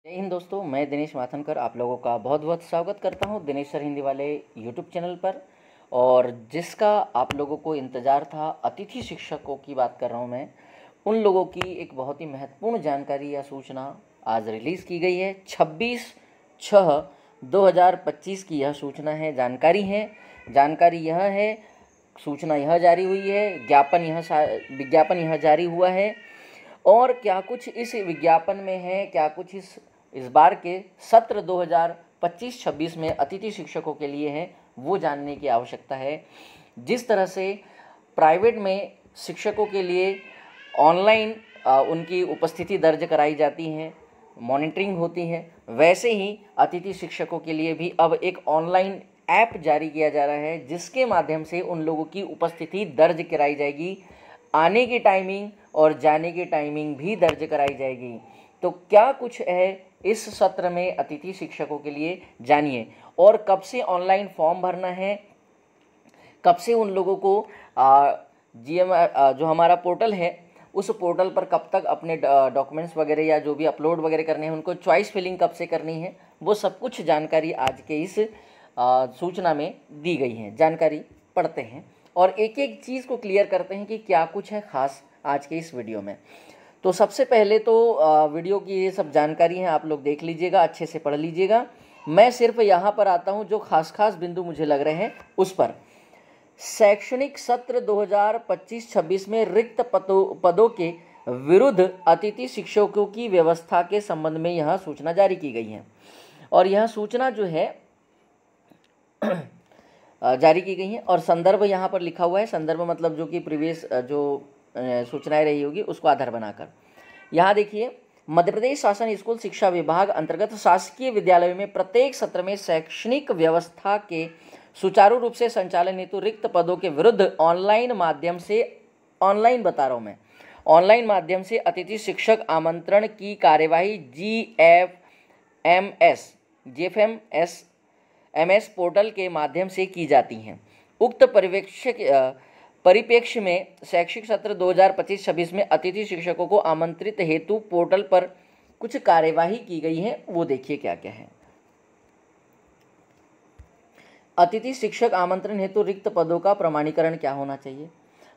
जय हिंद दोस्तों, मैं दिनेश माथनकर आप लोगों का बहुत बहुत स्वागत करता हूं दिनेश सर हिंदी वाले यूट्यूब चैनल पर। और जिसका आप लोगों को इंतज़ार था, अतिथि शिक्षकों की बात कर रहा हूं मैं। उन लोगों की एक बहुत ही महत्वपूर्ण जानकारी या सूचना आज रिलीज़ की गई है। 26/6/2025 की यह सूचना है, जानकारी है। जानकारी यह है, सूचना यह जारी हुई है, विज्ञापन यह जारी हुआ है। और क्या कुछ इस विज्ञापन में है, क्या कुछ इस बार के सत्र 2025-26 में अतिथि शिक्षकों के लिए है, वो जानने की आवश्यकता है। जिस तरह से प्राइवेट में शिक्षकों के लिए ऑनलाइन उनकी उपस्थिति दर्ज कराई जाती है, मॉनिटरिंग होती है, वैसे ही अतिथि शिक्षकों के लिए भी अब एक ऑनलाइन ऐप जारी किया जा रहा है, जिसके माध्यम से उन लोगों की उपस्थिति दर्ज कराई जाएगी। आने की टाइमिंग और जाने की टाइमिंग भी दर्ज कराई जाएगी। तो क्या कुछ है इस सत्र में अतिथि शिक्षकों के लिए, जानिए। और कब से ऑनलाइन फॉर्म भरना है, कब से उन लोगों को जो हमारा पोर्टल है, उस पोर्टल पर कब तक अपने डॉक्यूमेंट्स वगैरह या जो भी अपलोड वगैरह करने हैं, उनको चॉइस फिलिंग कब से करनी है, वो सब कुछ जानकारी आज के इस सूचना में दी गई है। जानकारी पढ़ते हैं और एक एक चीज़ को क्लियर करते हैं कि क्या कुछ है ख़ास आज के इस वीडियो में। तो सबसे पहले तो वीडियो की ये सब जानकारी है, आप लोग देख लीजिएगा, अच्छे से पढ़ लीजिएगा। मैं सिर्फ यहाँ पर आता हूँ जो खास बिंदु मुझे लग रहे हैं उस पर। शैक्षणिक सत्र 2025-26 में रिक्त पदों के विरुद्ध अतिथि शिक्षकों की व्यवस्था के संबंध में यह सूचना जारी की गई है। और यह सूचना जो है जारी की गई है और संदर्भ यहाँ पर लिखा हुआ है। संदर्भ मतलब जो कि प्रीवियस जो सूचनाएं रही होगी उसको आधार बनाकर। यहाँ देखिए, मध्य प्रदेश शासन स्कूल शिक्षा विभाग अंतर्गत शासकीय विद्यालयों में प्रत्येक सत्र में शैक्षणिक व्यवस्था के सुचारू रूप से संचालन हेतु रिक्त पदों के विरुद्ध ऑनलाइन माध्यम से अतिथि शिक्षक आमंत्रण की कार्यवाही GFMS पोर्टल के माध्यम से की जाती हैं। उक्त परिप्रेक्ष्य में शैक्षिक सत्र 2025-26 में अतिथि शिक्षकों को आमंत्रित हेतु पोर्टल पर कुछ कार्यवाही की गई है, वो देखिए क्या क्या है। अतिथि शिक्षक आमंत्रण हेतु रिक्त पदों का प्रमाणीकरण क्या होना चाहिए।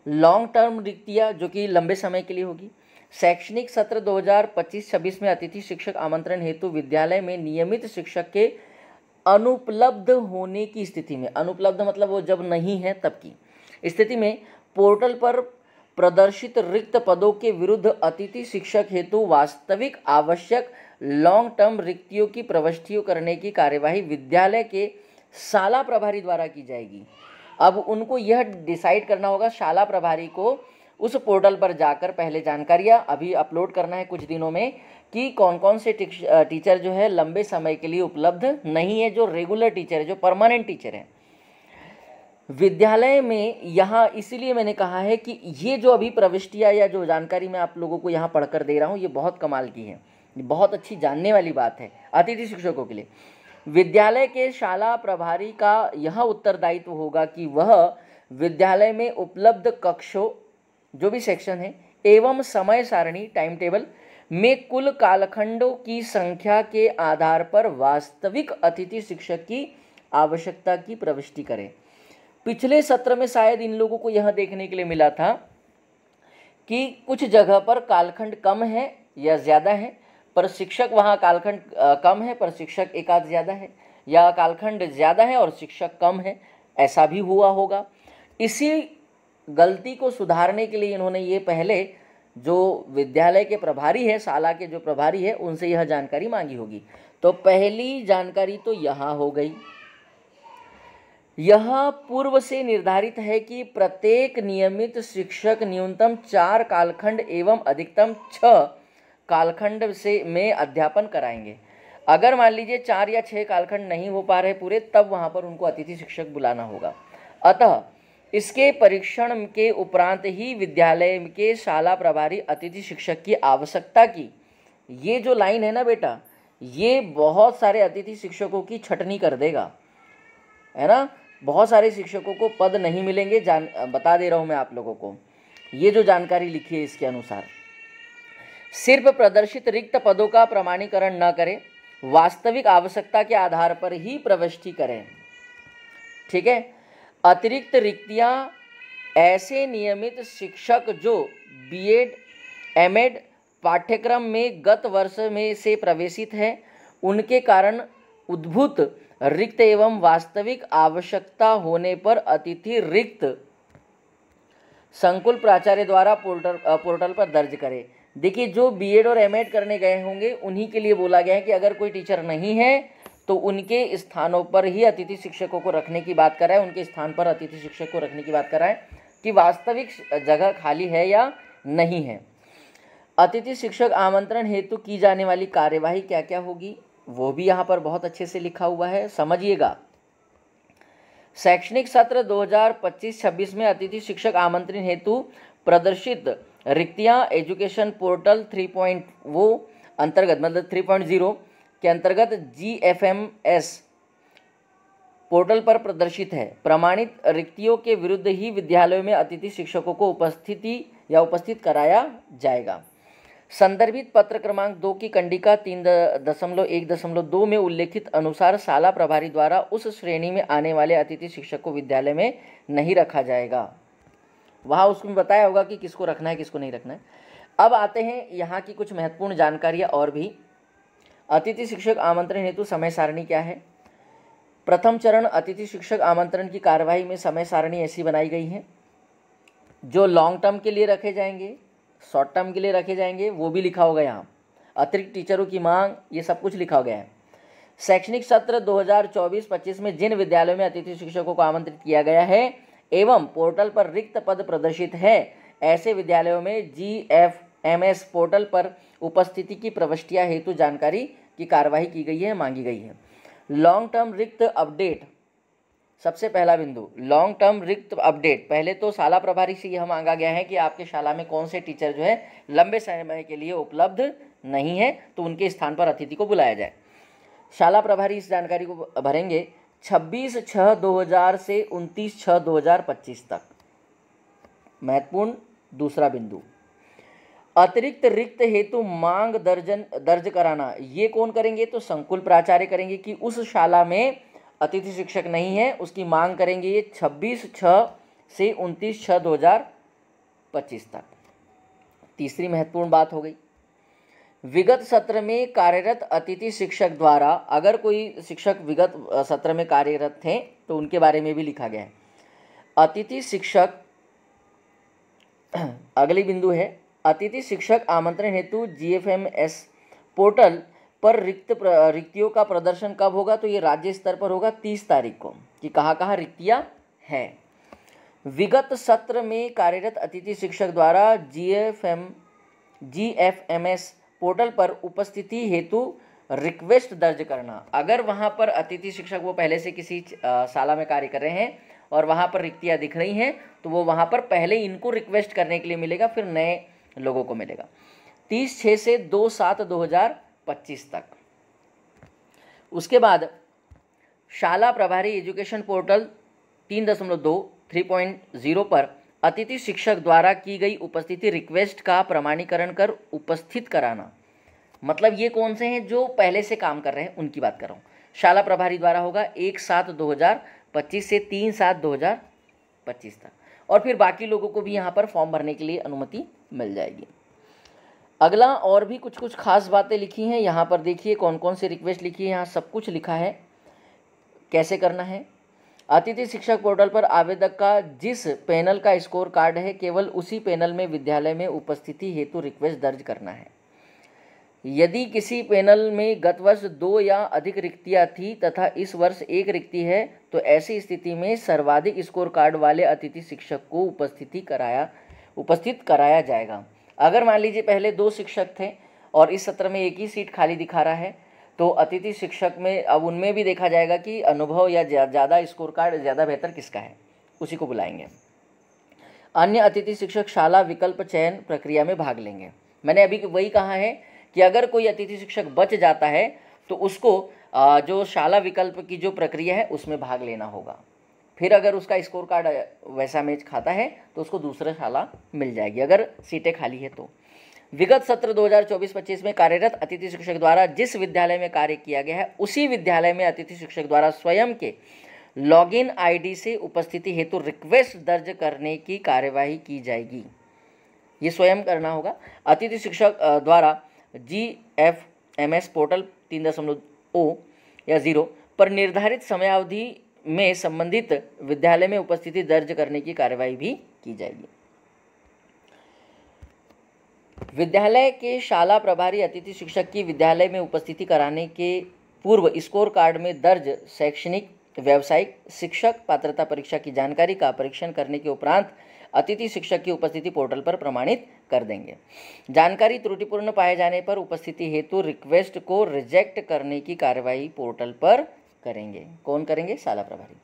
लॉन्ग टर्म रिक्तियाँ जो कि लंबे समय के लिए होगी। शैक्षणिक सत्र 2025-26 में अतिथि शिक्षक आमंत्रण हेतु विद्यालय में नियमित शिक्षक के अनुपलब्ध होने की स्थिति में, अनुपलब्ध मतलब वो जब नहीं है तब की स्थिति में, पोर्टल पर प्रदर्शित रिक्त पदों के विरुद्ध अतिथि शिक्षक हेतु वास्तविक आवश्यक लॉन्ग टर्म रिक्तियों की प्रविष्टियों करने की कार्यवाही विद्यालय के शाला प्रभारी द्वारा की जाएगी। अब उनको यह डिसाइड करना होगा, शाला प्रभारी को उस पोर्टल पर जाकर पहले जानकारियां अभी अपलोड करना है कुछ दिनों में कि कौन कौन से टीचर जो है लंबे समय के लिए उपलब्ध नहीं है, जो रेगुलर टीचर है, जो परमानेंट टीचर है विद्यालय में। यहाँ इसीलिए मैंने कहा है कि ये जो अभी प्रविष्टियाँ या जो जानकारी मैं आप लोगों को यहाँ पढ़कर दे रहा हूँ, ये बहुत कमाल की है, बहुत अच्छी जानने वाली बात है अतिथि शिक्षकों के लिए। विद्यालय के शाला प्रभारी का यह उत्तरदायित्व होगा कि वह विद्यालय में उपलब्ध कक्षों, जो भी सेक्शन है, एवं समय सारणी टाइम टेबल में कुल कालखंडों की संख्या के आधार पर वास्तविक अतिथि शिक्षक की आवश्यकता की प्रविष्टि करें। पिछले सत्र में शायद इन लोगों को यह देखने के लिए मिला था कि कुछ जगह पर कालखंड कम है या ज़्यादा है, पर शिक्षक वहाँ कालखंड कम है पर शिक्षक एक आध ज़्यादा है, या कालखंड ज़्यादा है और शिक्षक कम है, ऐसा भी हुआ होगा। इसी गलती को सुधारने के लिए इन्होंने ये पहले जो विद्यालय के प्रभारी है, शाला के जो प्रभारी है, उनसे यह जानकारी मांगी होगी। तो पहली जानकारी तो यहाँ हो गई। यह पूर्व से निर्धारित है कि प्रत्येक नियमित शिक्षक न्यूनतम 4 कालखंड एवं अधिकतम 6 कालखंड में अध्यापन कराएंगे। अगर मान लीजिए 4 या 6 कालखंड नहीं हो पा रहे पूरे, तब वहाँ पर उनको अतिथि शिक्षक बुलाना होगा। अतः इसके परीक्षण के उपरांत ही विद्यालय के शाला प्रभारी अतिथि शिक्षक की आवश्यकता की, ये जो लाइन है ना बेटा, ये बहुत सारे अतिथि शिक्षकों की छटनी कर देगा, है ना। बहुत सारे शिक्षकों को पद नहीं मिलेंगे, बता दे रहा हूँ मैं आप लोगों को। ये जो जानकारी लिखी है इसके अनुसार सिर्फ प्रदर्शित रिक्त पदों का प्रमाणीकरण न करें, वास्तविक आवश्यकता के आधार पर ही प्रविष्टि करें। ठीक है। अतिरिक्त रिक्तियां ऐसे नियमित शिक्षक जो बीएड एमएड पाठ्यक्रम में गत वर्ष में से प्रवेशित है, उनके कारण उद्भूत रिक्त एवं वास्तविक आवश्यकता होने पर अतिथि रिक्त संकुल प्राचार्य द्वारा पोर्टल पर दर्ज करें। देखिए, जो बीएड और एमएड करने गए होंगे उन्हीं के लिए बोला गया है कि अगर कोई टीचर नहीं है तो उनके स्थानों पर ही अतिथि शिक्षकों को रखने की बात कर रहा है, उनके स्थान पर अतिथि शिक्षक को रखने की बात कर रहा है कि वास्तविक जगह खाली है या नहीं है। अतिथि शिक्षक आमंत्रण हेतु की जाने वाली कार्यवाही क्या क्या होगी वो भी यहाँ पर बहुत अच्छे से लिखा हुआ है, समझिएगा। शैक्षणिक सत्र 2025-26 में अतिथि शिक्षक आमंत्रण हेतु प्रदर्शित रिक्तियां एजुकेशन पोर्टल 3.0 अंतर्गत, मतलब 3.0 के अंतर्गत GFMS पोर्टल पर प्रदर्शित है। प्रमाणित रिक्तियों के विरुद्ध ही विद्यालयों में अतिथि शिक्षकों को उपस्थित कराया जाएगा। संदर्भित पत्र क्रमांक 2 की कंडिका 3.1.2 में उल्लेखित अनुसार शाला प्रभारी द्वारा उस श्रेणी में आने वाले अतिथि शिक्षक को विद्यालय में नहीं रखा जाएगा। वहाँ उसमें बताया होगा कि किसको रखना है किसको नहीं रखना है। अब आते हैं यहाँ की कुछ महत्वपूर्ण जानकारियाँ और भी। अतिथि शिक्षक आमंत्रण हेतु समय सारणी क्या है। प्रथम चरण अतिथि शिक्षक आमंत्रण की कार्यवाही में समय सारणी ऐसी बनाई गई है, जो लॉन्ग टर्म के लिए रखे जाएंगे, शॉर्ट टर्म के लिए रखे जाएंगे, वो भी लिखा होगा यहाँ। अतिरिक्त टीचरों की मांग, ये सब कुछ लिखा गया है। शैक्षणिक सत्र 2024-25 में जिन विद्यालयों में अतिथि शिक्षकों को आमंत्रित किया गया है एवं पोर्टल पर रिक्त पद प्रदर्शित है, ऐसे विद्यालयों में GFMS पोर्टल पर उपस्थिति की प्रविष्टियां हेतु जानकारी की कार्यवाही की गई है, मांगी गई है। लॉन्ग टर्म रिक्त अपडेट, सबसे पहला बिंदु लॉन्ग टर्म रिक्त अपडेट। पहले तो शाला प्रभारी से यह मांगा गया है कि आपके शाला में कौन से टीचर जो है लंबे समय के लिए उपलब्ध नहीं है, तो उनके स्थान पर अतिथि को बुलाया जाए। शाला प्रभारी इस जानकारी को भरेंगे 26/6/2000 से 29/6/2025 तक। महत्वपूर्ण दूसरा बिंदु, अतिरिक्त रिक्त हेतु मांग दर्ज कराना। ये कौन करेंगे, तो संकुल प्राचार्य करेंगे कि उस शाला में अतिथि शिक्षक नहीं है, उसकी मांग करेंगे ये 26/6 से 29/6/2025 तक। तीसरी महत्वपूर्ण बात हो गई, विगत सत्र में कार्यरत अतिथि शिक्षक द्वारा, अगर कोई शिक्षक विगत सत्र में कार्यरत थे तो उनके बारे में भी लिखा गया है। अतिथि शिक्षक, अगली बिंदु है अतिथि शिक्षक आमंत्रण हेतु GFMS पोर्टल पर रिक्तियों का प्रदर्शन कब होगा, तो ये राज्य स्तर पर होगा 30 तारीख को, कि कहाँ कहाँ रिक्तियाँ हैं। विगत सत्र में कार्यरत अतिथि शिक्षक द्वारा GFMS पोर्टल पर उपस्थिति हेतु रिक्वेस्ट दर्ज करना। अगर वहाँ पर अतिथि शिक्षक वो पहले से किसी शाला में कार्य कर रहे हैं और वहाँ पर रिक्तियाँ दिख रही हैं, तो वो वहाँ पर पहले इनको रिक्वेस्ट करने के लिए मिलेगा, फिर नए लोगों को मिलेगा। 30/6 से 2/7/2025 तक। उसके बाद शाला प्रभारी एजुकेशन पोर्टल 3.0 पर अतिथि शिक्षक द्वारा की गई उपस्थिति रिक्वेस्ट का प्रमाणीकरण कर उपस्थित कराना। मतलब ये कौन से हैं, जो पहले से काम कर रहे हैं उनकी बात कर रहा हूँ। शाला प्रभारी द्वारा होगा 1/7/2025 से 3/7/2025 तक, और फिर बाकी लोगों को भी यहाँ पर फॉर्म भरने के लिए अनुमति मिल जाएगी। अगला और भी कुछ खास बातें लिखी हैं यहाँ पर, देखिए कौन कौन सी रिक्वेस्ट लिखी है, यहाँ सब कुछ लिखा है कैसे करना है। अतिथि शिक्षक पोर्टल पर आवेदक का जिस पैनल का स्कोर कार्ड है, केवल उसी पैनल में विद्यालय में उपस्थिति हेतु रिक्वेस्ट दर्ज करना है। यदि किसी पैनल में गत वर्ष 2 या अधिक रिक्तियां थी तथा इस वर्ष 1 रिक्ति है, तो ऐसी स्थिति में सर्वाधिक स्कोर कार्ड वाले अतिथि शिक्षक को उपस्थित कराया जाएगा। अगर मान लीजिए पहले 2 शिक्षक थे और इस सत्र में 1 ही सीट खाली दिखा रहा है, तो अतिथि शिक्षक में अब उनमें भी देखा जाएगा कि अनुभव या ज़्यादा स्कोर कार्ड ज़्यादा बेहतर किसका है, उसी को बुलाएंगे। अन्य अतिथि शिक्षक शाला विकल्प चयन प्रक्रिया में भाग लेंगे। मैंने अभी वही कहा है कि अगर कोई अतिथि शिक्षक बच जाता है तो उसको जो शाला विकल्प की जो प्रक्रिया है उसमें भाग लेना होगा। फिर अगर उसका स्कोर कार्ड वैसा मैच खाता है तो उसको दूसरा शाला मिल जाएगी, अगर सीटें खाली है तो। विगत सत्र 2024-25 में कार्यरत अतिथि शिक्षक द्वारा जिस विद्यालय में कार्य किया गया है उसी विद्यालय में अतिथि शिक्षक द्वारा स्वयं के लॉगिन आईडी से उपस्थिति हेतु रिक्वेस्ट दर्ज करने की कार्यवाही की जाएगी। ये स्वयं करना होगा। अतिथि शिक्षक द्वारा GFMS पोर्टल 3.0 या 0 पर निर्धारित समयावधि में संबंधित विद्यालय में उपस्थिति दर्ज करने की कार्यवाही भी की जाएगी। विद्यालय के शाला प्रभारी अतिथि शिक्षक की विद्यालय में उपस्थिति कराने के पूर्व स्कोर कार्ड में दर्ज शैक्षणिक, व्यावसायिक, शिक्षक पात्रता परीक्षा की जानकारी का परीक्षण करने के उपरांत अतिथि शिक्षक की उपस्थिति पोर्टल पर प्रमाणित कर देंगे। जानकारी त्रुटिपूर्ण पाए जाने पर उपस्थिति हेतु रिक्वेस्ट को रिजेक्ट करने की कार्यवाही पोर्टल पर करेंगे। कौन करेंगे? शाला प्रभारी।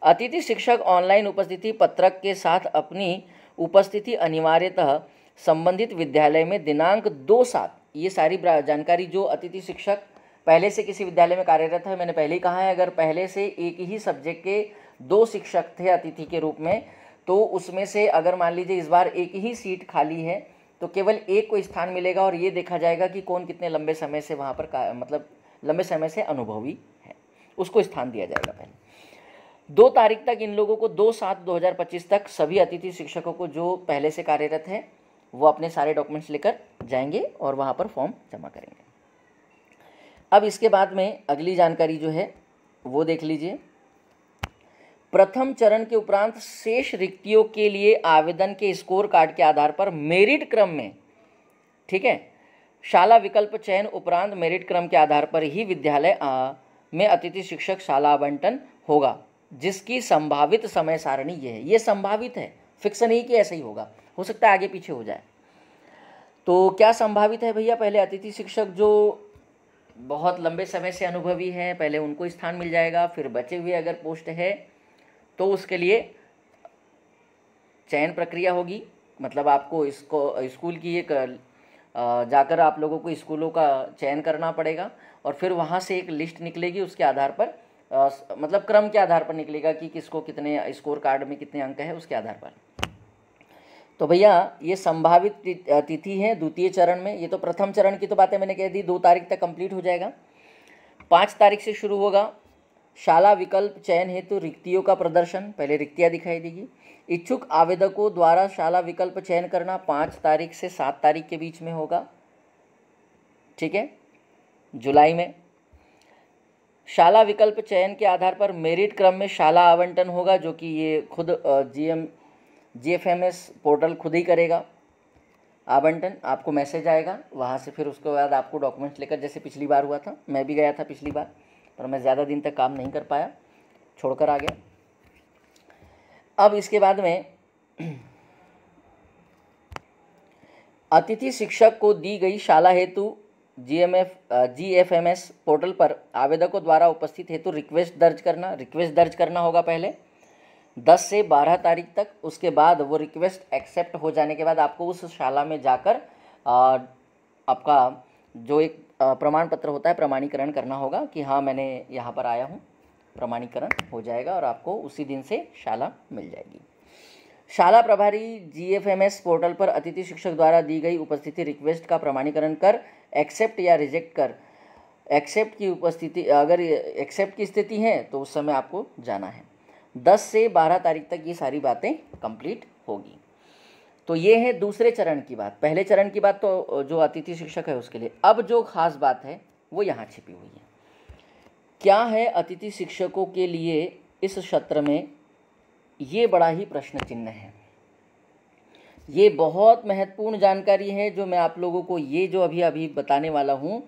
अतिथि शिक्षक ऑनलाइन उपस्थिति पत्रक के साथ अपनी उपस्थिति अनिवार्यतः संबंधित विद्यालय में दिनांक 2/7, ये सारी जानकारी जो अतिथि शिक्षक पहले से किसी विद्यालय में कार्यरत है, मैंने पहले ही कहा है, अगर पहले से एक ही सब्जेक्ट के 2 शिक्षक थे अतिथि के रूप में, तो उसमें से अगर मान लीजिए इस बार एक ही सीट खाली है तो केवल एक को स्थान मिलेगा और ये देखा जाएगा कि कौन कितने लंबे समय से वहाँ पर मतलब लंबे समय से अनुभवी है, उसको स्थान दिया जाएगा। पहले 2 तारीख तक इन लोगों को 2/7/2025 तक सभी अतिथि शिक्षकों को जो पहले से कार्यरत है वो अपने सारे डॉक्यूमेंट्स लेकर जाएंगे और वहाँ पर फॉर्म जमा करेंगे। अब इसके बाद में अगली जानकारी जो है वो देख लीजिए। प्रथम चरण के उपरांत शेष रिक्तियों के लिए आवेदन के स्कोर कार्ड के आधार पर मेरिट क्रम में, ठीक है, शाला विकल्प चयन उपरांत मेरिट क्रम के आधार पर ही विद्यालय में अतिथि शिक्षक शाला आवंटन होगा, जिसकी संभावित समय सारणी ये है। ये संभावित है, फिक्स नहीं कि ऐसा ही होगा, हो सकता है आगे पीछे हो जाए। तो क्या संभावित है भैया? पहले अतिथि शिक्षक जो बहुत लंबे समय से अनुभवी हैं पहले उनको स्थान मिल जाएगा, फिर बचे हुए अगर पोस्ट है तो उसके लिए चयन प्रक्रिया होगी। मतलब आपको इसको स्कूल की एक जाकर आप लोगों को स्कूलों का चयन करना पड़ेगा और फिर वहाँ से एक लिस्ट निकलेगी, उसके आधार पर मतलब क्रम के आधार पर निकलेगा कि किसको कितने स्कोर कार्ड में कितने अंक है उसके आधार पर। तो भैया ये संभावित तिथि है द्वितीय चरण में। ये तो प्रथम चरण की तो बातें मैंने कह दी, 2 तारीख तक कंप्लीट हो जाएगा। 5 तारीख से शुरू होगा शाला विकल्प चयन हेतु रिक्तियों का प्रदर्शन। पहले रिक्तियाँ दिखाई देगी। इच्छुक आवेदकों द्वारा शाला विकल्प चयन करना 5 तारीख से 7 तारीख के बीच में होगा, ठीक है, जुलाई में। शाला विकल्प चयन के आधार पर मेरिट क्रम में शाला आवंटन होगा, जो कि ये खुद GFMS पोर्टल खुद ही करेगा आवंटन। आपको मैसेज आएगा वहाँ से, फिर उसके बाद आपको डॉक्यूमेंट्स लेकर, जैसे पिछली बार हुआ था, मैं भी गया था पिछली बार पर मैं ज़्यादा दिन तक काम नहीं कर पाया, छोड़कर आ गया। अब इसके बाद में अतिथि शिक्षक को दी गई शाला हेतु GFMS पोर्टल पर आवेदकों द्वारा उपस्थित हेतु रिक्वेस्ट दर्ज करना होगा पहले 10 से 12 तारीख तक। उसके बाद वो रिक्वेस्ट एक्सेप्ट हो जाने के बाद आपको उस शाला में जाकर आपका जो एक प्रमाण पत्र होता है प्रमाणीकरण करना होगा कि हाँ मैंने यहाँ पर आया हूँ, प्रमाणीकरण हो जाएगा और आपको उसी दिन से शाला मिल जाएगी। शाला प्रभारी GFMS पोर्टल पर अतिथि शिक्षक द्वारा दी गई उपस्थिति रिक्वेस्ट का प्रमाणीकरण कर एक्सेप्ट या रिजेक्ट कर, एक्सेप्ट की उपस्थिति, अगर एक्सेप्ट की स्थिति है तो उस समय आपको जाना है। 10 से 12 तारीख तक ये सारी बातें कंप्लीट होगी। तो ये है दूसरे चरण की बात। पहले चरण की बात तो जो अतिथि शिक्षक है उसके लिए। अब जो खास बात है वो यहाँ छिपी हुई है। क्या है अतिथि शिक्षकों के लिए इस सत्र में, ये बड़ा ही प्रश्न चिन्ह है। ये बहुत महत्वपूर्ण जानकारी है जो मैं आप लोगों को ये जो अभी बताने वाला हूँ,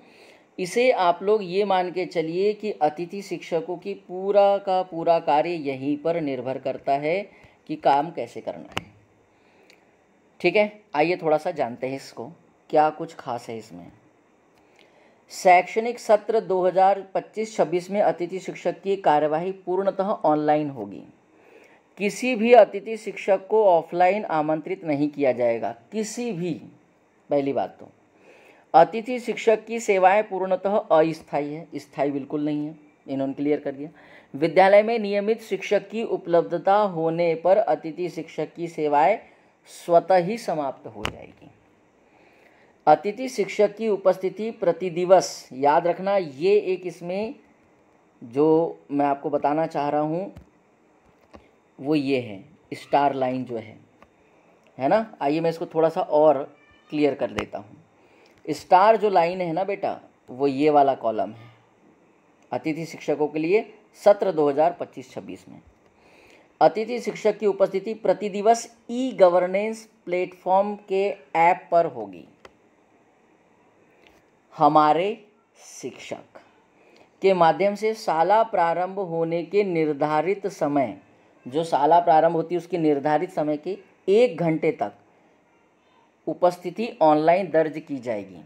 इसे आप लोग ये मान के चलिए कि अतिथि शिक्षकों की पूरा का पूरा कार्य यहीं पर निर्भर करता है कि काम कैसे करना है। ठीक है, आइए थोड़ा सा जानते हैं इसको, क्या कुछ खास है इसमें। शैक्षणिक सत्र 2025-26 में अतिथि शिक्षक की कार्यवाही पूर्णतः ऑनलाइन होगी। किसी भी अतिथि शिक्षक को ऑफलाइन आमंत्रित नहीं किया जाएगा, किसी भी। पहली बात तो अतिथि शिक्षक की सेवाएं पूर्णतः अस्थायी है, स्थायी बिल्कुल नहीं है, इन्होंने क्लियर कर दिया। विद्यालय में नियमित शिक्षक की उपलब्धता होने पर अतिथि शिक्षक की सेवाएं स्वतः ही समाप्त हो जाएगी। अतिथि शिक्षक की उपस्थिति प्रति दिवस, याद रखना ये एक इसमें जो मैं आपको बताना चाह रहा हूँ वो ये है, स्टार लाइन जो है ना। आइए मैं इसको थोड़ा सा और क्लियर कर देता हूँ। स्टार जो लाइन है ना बेटा, वो ये वाला कॉलम है अतिथि शिक्षकों के लिए सत्र 2025-26 में। अतिथि शिक्षक की उपस्थिति प्रति दिवस ई गवर्नेंस प्लेटफॉर्म के ऐप पर होगी। हमारे शिक्षक के माध्यम से शाला प्रारंभ होने के निर्धारित समय, जो शाला प्रारंभ होती है उसके निर्धारित समय के 1 घंटे तक उपस्थिति ऑनलाइन दर्ज की जाएगी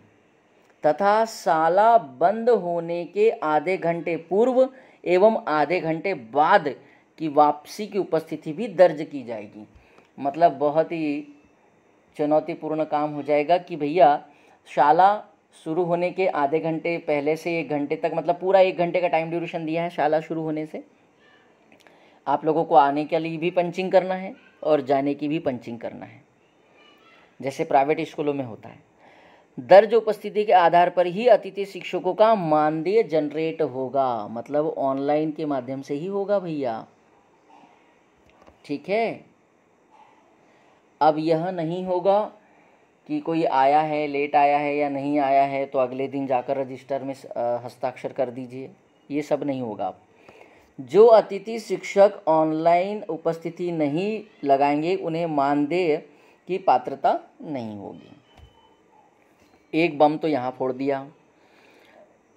तथा शाला बंद होने के आधे घंटे पूर्व एवं आधे घंटे बाद की वापसी की उपस्थिति भी दर्ज की जाएगी। मतलब बहुत ही चुनौतीपूर्ण काम हो जाएगा कि भैया शाला शुरू होने के आधे घंटे पहले से 1 घंटे तक, मतलब पूरा 1 घंटे का टाइम ड्यूरेशन दिया है शाला शुरू होने से। आप लोगों को आने के लिए भी पंचिंग करना है और जाने की भी पंचिंग करना है, जैसे प्राइवेट स्कूलों में होता है। दर्ज उपस्थिति के आधार पर ही अतिथि शिक्षकों का मानदेय जनरेट होगा, मतलब ऑनलाइन के माध्यम से ही होगा भैया, ठीक है। अब यह नहीं होगा कि कोई आया है, लेट आया है या नहीं आया है तो अगले दिन जाकर रजिस्टर में हस्ताक्षर कर दीजिए, ये सब नहीं होगा। जो अतिथि शिक्षक ऑनलाइन उपस्थिति नहीं लगाएंगे उन्हें मानदेय की पात्रता नहीं होगी। एक बम तो यहाँ फोड़ दिया।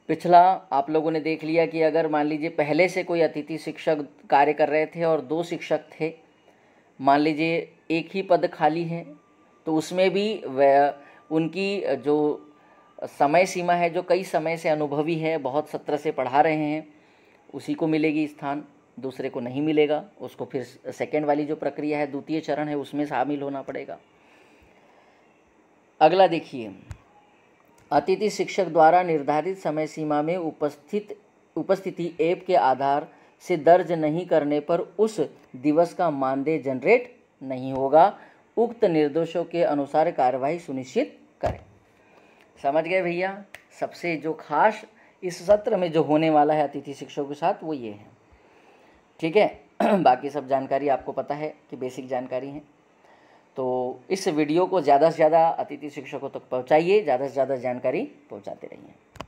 पिछला आप लोगों ने देख लिया कि अगर मान लीजिए पहले से कोई अतिथि शिक्षक कार्य कर रहे थे और 2 शिक्षक थे, मान लीजिए एक ही पद खाली है, तो उसमें भी उनकी जो समय सीमा है, जो कई समय से अनुभवी है, बहुत सत्र से पढ़ा रहे हैं, उसी को मिलेगी स्थान, दूसरे को नहीं मिलेगा। उसको फिर सेकेंड वाली जो प्रक्रिया है, द्वितीय चरण है, उसमें शामिल होना पड़ेगा। अगला देखिए, अतिथि शिक्षक द्वारा निर्धारित समय सीमा में उपस्थिति ऐप के आधार से दर्ज नहीं करने पर उस दिवस का मानदेय जनरेट नहीं होगा। उक्त निर्देशों के अनुसार कार्यवाही सुनिश्चित करें। समझ गए भैया? सबसे जो खास इस सत्र में जो होने वाला है अतिथि शिक्षकों के साथ वो ये है, ठीक है। बाकी सब जानकारी आपको पता है कि बेसिक जानकारी है। तो इस वीडियो को ज़्यादा से ज़्यादा अतिथि शिक्षकों तक पहुँचाइए, ज़्यादा से ज़्यादा जानकारी पहुँचाते रहिए।